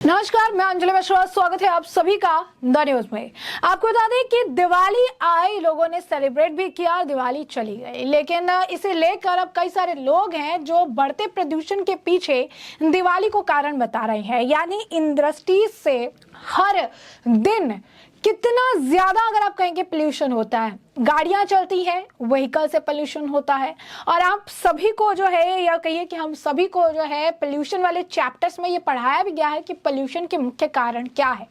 नमस्कार, मैं अंजलि मिश्रा। स्वागत है आप सभी का द न्यूज में। आपको बता दें कि दिवाली आई, लोगों ने सेलिब्रेट भी किया, दिवाली चली गई, लेकिन इसे लेकर अब कई सारे लोग हैं जो बढ़ते प्रदूषण के पीछे दिवाली को कारण बता रहे हैं। यानी इंडस्ट्री से हर दिन कितना ज्यादा, अगर आप कहेंगे, पोल्यूशन होता है। गाड़ियां चलती हैं, व्हीकल से पोल्यूशन होता है। और आप सभी को जो है, या कहिए कि हम सभी को जो है, पोल्यूशन वाले चैप्टर्स में ये पढ़ाया भी गया है कि पोल्यूशन के मुख्य कारण क्या है।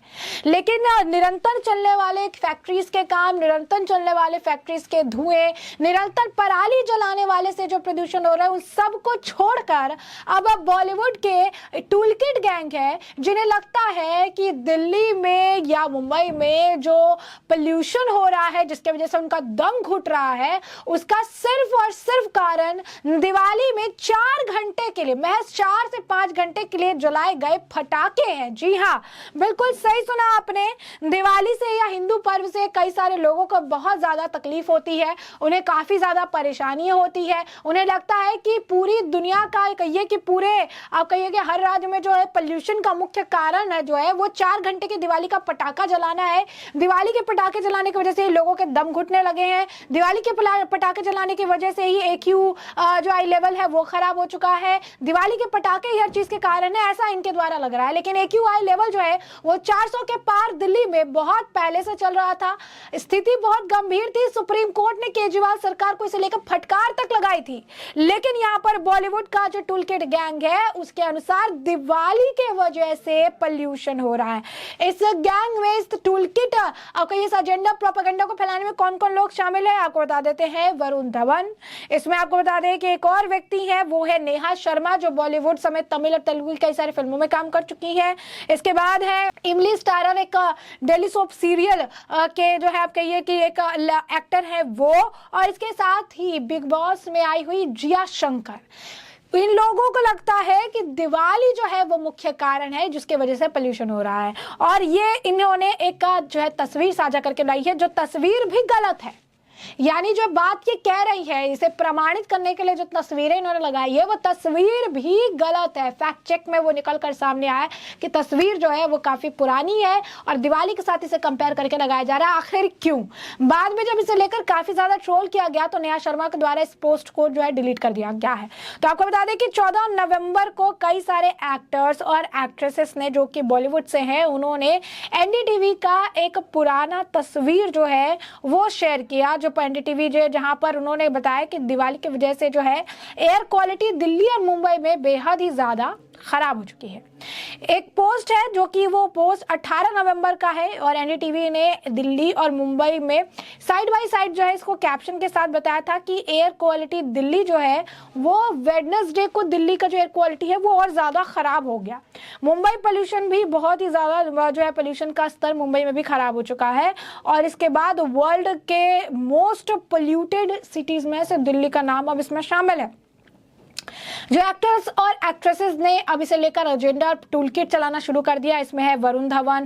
लेकिन निरंतर चलने वाले फैक्ट्रीज के काम, निरंतर चलने वाले फैक्ट्रीज के धुएं, निरंतर पराली जलाने वाले से जो प्रदूषण हो रहा है, उन सबको छोड़कर अब बॉलीवुड के टूलकिट गैंग है, जिन्हें लगता है कि दिल्ली में या मुंबई में जो पोल्यूशन हो रहा है, जिसके वजह से उनका दम घुट रहा है, उसका सिर्फ और सिर्फ कारण दिवाली में 4 घंटे के लिए, महज 4 से 5 घंटे के लिए जलाए गए पटाखे हैं। जी हाँ, बिल्कुल सही सुना आपने। दिवाली से या हिंदू पर्व से कई सारे लोगों को बहुत ज्यादा तकलीफ होती है, उन्हें काफी ज्यादा परेशानियां होती है। उन्हें लगता है कि पूरी दुनिया का, कहिए कि पूरे, आप कहिए कि हर राज्य में जो है पोल्यूशन का मुख्य कारण है जो है वो 4 घंटे की दिवाली का पटाखा जलाना है। दिवाली के पटाखे जलाने की वजह से ही लोगों के दम घुटने लगे हैं। दिवाली के पटाखे जलाने की वजह से ही AQ जो आई लेवल है वो खराब हो चुका है। दिवाली के पटाखे ही हर चीज के कारण है, ऐसा इनके द्वारा लग रहा है। लेकिन AQ आई लेवल जो है वो 400 के पार दिल्ली में बहुत पहले से चल रहा था। स्थिति बहुत गंभीर थी। सुप्रीम कोर्ट ने केजरीवाल सरकार को इसे लेकर फटकार तक लगाई थी। लेकिन यहाँ पर बॉलीवुड का जो टूलकिट गैंग है, उसके अनुसार दिवाली के वजह से पोल्यूशन हो रहा है। इस गैंग में, इस टूलकिट, आपका इस एजेंडा प्रोपेगेंडा को फैलाने में कौन कौन लोग शामिल है, आपको बता देते हैं। वरुण धवन, इसमें आपको बता दें कि एक और व्यक्ति है, वो है नेहा शर्मा, जो बॉलीवुड समेत तमिल और तेलुगु कई सारी फिल्मों में काम कर चुकी है। इसके बाद है इमली स्टारर, एक डेली सोप सीरियल के जो है, आप कहिए कि एक एक्टर है वो। और इसके साथ ही बिग बॉस में आई हुई जिया शंकर। इन लोगों को लगता है कि दिवाली जो है वो मुख्य कारण है जिसकी वजह से पोल्यूशन हो रहा है। और ये इन्होंने एक जो है तस्वीर साझा करके लाई है, जो तस्वीर भी गलत है। यानी जो बात ये कह रही है, इसे प्रमाणित करने के लिए जो तस्वीरें इन्होंने लगाई है, वो तस्वीर भी गलत है। फैक्ट चेक में वो निकल कर सामने आया कि तस्वीर जो है वो काफी पुरानी है और दिवाली के साथ इसे कंपेयर करके लगाया जा रहा है। आखिर क्यों? बाद में जब इसे लेकर काफी ज्यादा ट्रोल किया गया तो नेहा शर्मा के द्वारा इस पोस्ट को जो है डिलीट कर दिया गया है। तो आपको बता दें कि 14 नवंबर को कई सारे एक्टर्स और एक्ट्रेसेस ने, जो कि बॉलीवुड से हैं, उन्होंने NDTV का एक पुराना तस्वीर जो है वो शेयर किया, जो NDTV जहां पर उन्होंने बताया कि दिवाली की वजह से जो है एयर क्वालिटी दिल्ली और मुंबई में बेहद ही ज्यादा खराब हो चुकी है। एक पोस्ट है, जो कि वो पोस्ट 18 नवंबर का है, और NDTV ने दिल्ली और मुंबई में साइड बाय साइड जो है इसको कैप्शन के साथ बताया था कि एयर क्वालिटी दिल्ली जो है वो वेडनेसडे को दिल्ली का जो एयर क्वालिटी है वो और ज्यादा खराब हो गया। मुंबई पोल्यूशन भी बहुत ही ज्यादा जो है, पोल्यूशन का स्तर मुंबई में भी खराब हो चुका है। और इसके बाद वर्ल्ड के मोस्ट पोल्यूटेड सिटीज में से दिल्ली का नाम अब इसमें शामिल है। जो एक्टर्स और एक्ट्रेसेस ने अब इसे लेकर एजेंडा टूलकिट चलाना शुरू कर दिया, इसमें है वरुण धवन,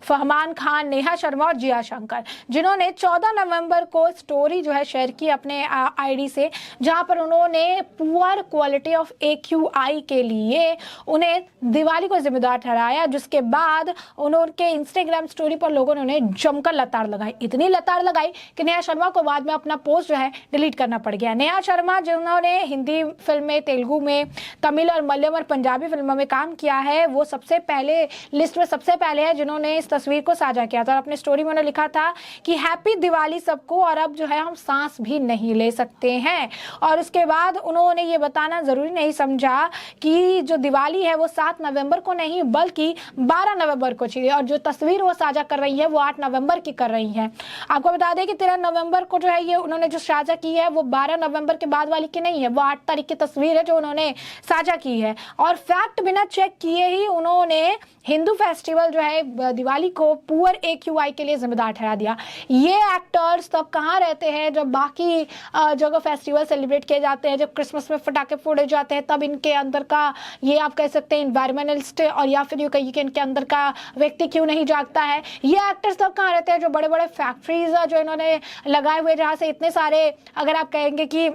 फरमान खान, नेहा शर्मा और जिया शंकर, जिन्होंने 14 नवंबर को स्टोरी जो है शेयर की अपने ID से, जहां पर उन्होंने पुअर क्वालिटी ऑफ AQI के लिए उन्हें दिवाली को जिम्मेदार ठहराया। जिसके बाद उनके इंस्टाग्राम स्टोरी पर लोगों ने उन्हें जमकर लताड़ लगाई, इतनी लताड़ लगाई कि नेहा शर्मा को बाद में अपना पोस्ट जो है डिलीट करना पड़ गया। नेहा शर्मा, जिन्होंने हिंदी फिल्म में, तेलुगु में, तमिल और मलयालम और पंजाबी फिल्मों में काम किया है, वो सबसे पहले लिस्ट में सबसे पहले है जिन्होंने इस तस्वीर को साझा किया था। और अपने स्टोरी में उन्होंने लिखा था कि हैप्पी दिवाली सबको, और अब जो है हम सांस भी नहीं ले सकते हैं। और उसके बाद उन्होंने ये बताना जरूरी नहीं समझा कि जो दिवाली है वो 7 नवंबर को नहीं बल्कि 12 नवंबर को चाहिए, और जो तस्वीर वो साझा कर रही है वो 8 नवंबर की कर रही है। आपको बता दें कि 13 नवंबर को जो है ये उन्होंने जो साझा की है वो 12 नवंबर के बाद वाली की नहीं है, वो 8 तारीख की तस्वीर है जो उन्होंने साझा की है। और फैक्ट बिना चेक किए ही उन्होंने हिंदू फेस्टिवल जो है दिवाली को पुअर AQI के लिए जिम्मेदार ठहरा दिया। ये एक्टर्स तब कहाँ रहते हैं जब बाकी जगह फेस्टिवल सेलिब्रेट किए जाते हैं, जब क्रिसमस में पटाखे फोड़े जाते हैं, तब इनके अंदर का, ये आप कह सकते हैं इन्वायरमेंटलिस्ट, और या फिर ये कहिए कि इनके अंदर का व्यक्ति क्यों नहीं जागता है। ये एक्टर्स तब कहाँ रहते हैं जो बड़े बड़े फैक्ट्रीज जो इन्होंने लगाए हुए, जहाँ से इतने सारे, अगर आप कहेंगे कि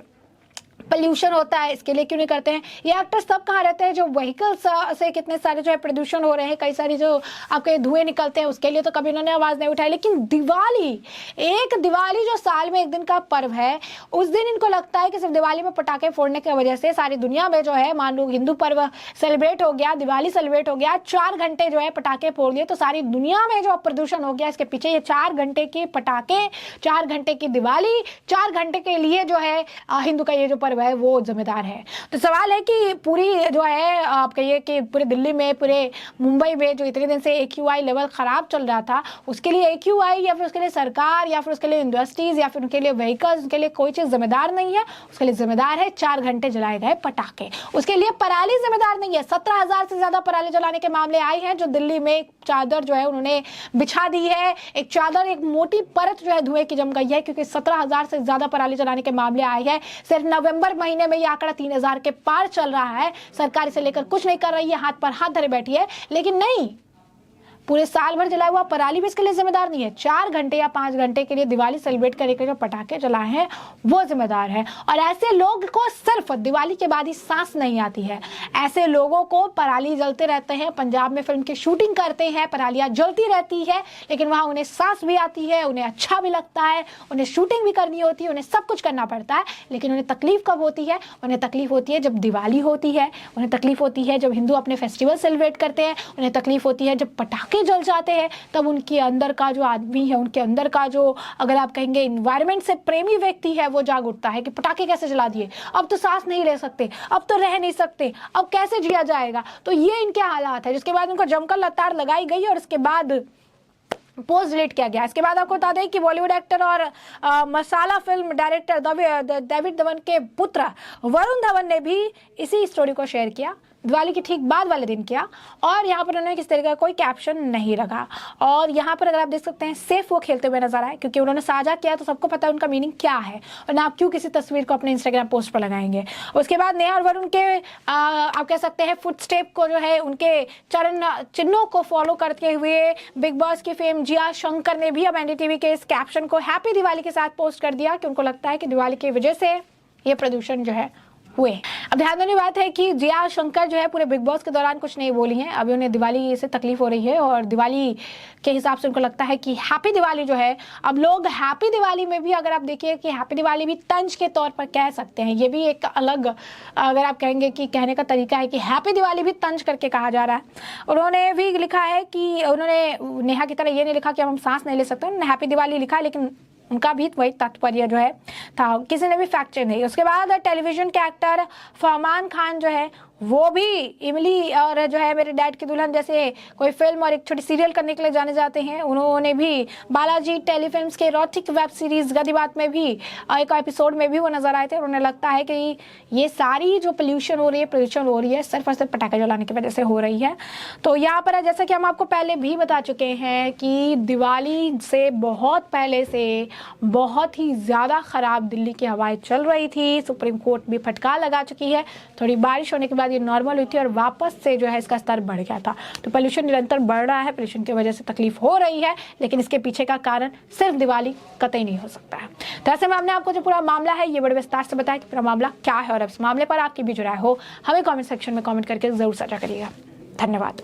पोल्यूशन होता है, इसके लिए क्यों नहीं करते हैं। ये एक्टर्स तब कहाँ रहते हैं जो व्हीकल्स से कितने सारे जो है प्रदूषण हो रहे हैं, कई सारी जो आपके धुएं निकलते हैं, उसके लिए तो कभी उन्होंने आवाज़ नहीं उठाई। लेकिन दिवाली जो साल में एक दिन का पर्व है, उस दिन इनको लगता है कि सिर्फ दिवाली में पटाखे फोड़ने की वजह से सारी दुनिया में जो है, मान लो हिंदू पर्व सेलिब्रेट हो गया, दिवाली सेलिब्रेट हो गया, 4 घंटे जो है पटाखे फोड़ दिए तो सारी दुनिया में जो प्रदूषण हो गया, इसके पीछे ये 4 घंटे के पटाखे, 4 घंटे की दिवाली, 4 घंटे के लिए जो है हिंदू का ये जो पर्व है वो जिम्मेदार है। तो सवाल है कि पूरी जो है आप कहिए कि पूरे दिल्ली में, पूरे मुंबई में जो इतने दिन से AQI लेवल खराब चल रहा था, उसके लिए AQI या फिर उसके लिए सरकार या फिर उसके लिए इंडस्ट्रीज या फिर उनके लिए व्हीकल्स, उनके लिए कोई चीज़ जिम्मेदार नहीं है। उसके लिए जिम्मेदार है 4 घंटे जलाए गए पटाखे। उसके लिए पराली जिम्मेदार नहीं है। 17,000 से ज्यादा पराली जलाने के मामले आए हैं, जो दिल्ली में एक चादर जो है उन्होंने बिछा दी है, एक चादर, एक मोटी परत जो है धुएं की जम गई है, क्योंकि 17,000 से ज्यादा पराली जलाने के मामले आए हैं। सिर्फ नवंबर महीने में ये आंकड़ा 3,000 के पार चल रहा है। सरकार इसे लेकर कुछ नहीं कर रही है, हाथ पर हाथ धरे बैठी है। लेकिन नहीं, पूरे साल भर जलाया हुआ पराली भी इसके लिए जिम्मेदार नहीं है। 4 घंटे या 5 घंटे के लिए दिवाली सेलिब्रेट करने के जो पटाखे जलाए हैं वो जिम्मेदार है। और ऐसे लोग को सिर्फ दिवाली के बाद ही सांस नहीं आती है। ऐसे लोगों को पराली जलते रहते हैं, पंजाब में फिल्म की शूटिंग करते हैं, परालियां जलती रहती है, लेकिन वहां उन्हें सांस भी आती है, उन्हें अच्छा भी लगता है, उन्हें शूटिंग भी करनी होती है, उन्हें सब कुछ करना पड़ता है। लेकिन उन्हें तकलीफ कब होती है? उन्हें तकलीफ होती है जब दिवाली होती है, उन्हें तकलीफ होती है जब हिंदू अपने फेस्टिवल सेलिब्रेट करते हैं, उन्हें तकलीफ होती है जब पटाखे जल जाते हैं। तब उनके अंदर का जो आदमी है, उनके अंदर का जो, अगर आप कहेंगे एनवायरनमेंट से प्रेमी व्यक्ति है, वो जाग उठता है कि पटाखे कैसे जला दिए, अब तो सांस नहीं ले सकते, अब तो रह नहीं सकते, अब कैसे जिया जाएगा। तो ये इनके हालात है, जिसके बाद उनको जमकर लताड़ लगाई गई और उसके बाद पोस्ट डिलीट किया गया। इसके बाद आपको बता दें कि बॉलीवुड एक्टर और मसाला फिल्म डायरेक्टर डेविड धवन के पुत्र वरुण धवन ने भी इसी स्टोरी को शेयर किया, दिवाली के ठीक बाद वाले दिन किया। और यहाँ पर उन्होंने किस तरह का कोई कैप्शन नहीं रखा। और यहाँ पर अगर आप देख सकते हैं, सेफ वो खेलते हुए नजर आए, क्योंकि उन्होंने साझा किया तो सबको पता है उनका मीनिंग क्या है, और ना आप क्यों किसी तस्वीर को अपने इंस्टाग्राम पोस्ट पर लगाएंगे। उसके बाद नेहा और वरुण के आप कह सकते हैं फुटस्टेप को, जो है उनके चरण चिन्हों को फॉलो करते हुए बिग बॉस की फेम जिया शंकर ने भी अब NDTV के इस कैप्शन को हैप्पी दिवाली के साथ पोस्ट कर दिया, कि उनको लगता है कि दिवाली की वजह से ये प्रदूषण जो है हुए। अब ध्यान देने बात है कि जिया शंकर जो है पूरे बिग बॉस के दौरान कुछ नहीं बोली हैं। अभी उन्हें दिवाली से तकलीफ हो रही है और दिवाली के हिसाब से उनको लगता है कि हैप्पी दिवाली जो है, अब लोग हैप्पी दिवाली में भी, अगर आप देखिए कि हैप्पी दिवाली भी तंज के तौर पर कह सकते हैं। ये भी एक अलग, अगर आप कहेंगे कि कहने का तरीका है कि हैप्पी दिवाली भी तंज करके कहा जा रहा है। उन्होंने भी लिखा है कि उन्होंने नेहा की तरह ये नहीं लिखा कि हम सांस नहीं ले सकते, उन्होंने हैप्पी दिवाली लिखा है, लेकिन उनका भी वही तात्पर्य जो है था, किसी ने भी फैक्ट चेक नहीं। उसके बाद टेलीविजन के एक्टर फरमान खान जो है वो भी इमली और जो है मेरे डैड की दुल्हन जैसे कोई फिल्म और एक छोटी सीरियल करने के लिए जाने जाते हैं। उन्होंने भी बालाजी टेलीफिल्म्स के एरोटिक वेब सीरीज गदी बात में भी एक एपिसोड में भी वो नजर आए थे। उन्हें लगता है कि ये सारी जो पोल्यूशन हो रही है सिर्फ और सिर्फ पटाखे जलाने की वजह से हो रही है। तो यहाँ पर जैसा कि हम आपको पहले भी बता चुके हैं कि दिवाली से बहुत पहले से बहुत ही ज़्यादा ख़राब दिल्ली की हवाएं चल रही थी। सुप्रीम कोर्ट भी फटकार लगा चुकी है। थोड़ी बारिश होने के बाद ये नॉर्मल हुई थी और वापस से जो है इसका स्तर बढ़ गया था। तो पोल्यूशन निरंतर बढ़ रहा है, पोल्यूशन की वजह से तकलीफ हो रही है, लेकिन इसके पीछे का कारण सिर्फ दिवाली कतई नहीं हो सकता है। तो ऐसे में हमने आपको जो पूरा मामला है ये बड़े विस्तार से बताया कि पूरा मामला क्या है, और इस मामले पर आपकी भी जो राय हो हमें कॉमेंट सेक्शन में कॉमेंट करके जरूर साझा करिएगा। धन्यवाद।